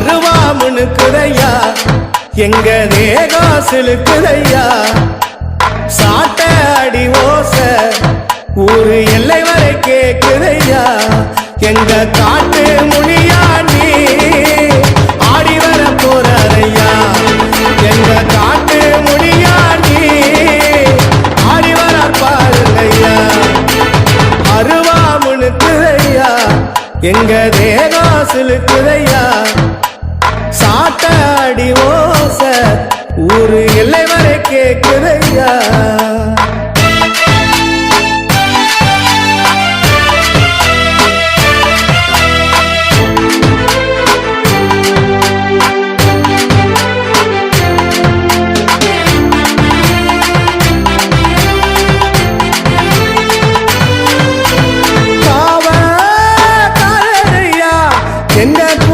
அருவாமுனுக்குதையா எங்க தேகம் சிலுக்குதையா சாட்ட அடி ஓச ஊரு எல்லை வரை கேக்குதையா எங்க காட்டு முனியா நீ ஆடி வர போறையா எங்க காட்டு முனியா நீ ஆடி வர பாருங்கய்யா அருவாமுனுக்குதையா எங்க தேகம் சிலுக்குதையா சாட்ட அடி ஓச ஊரு எல்லை வரை கேக்குதையா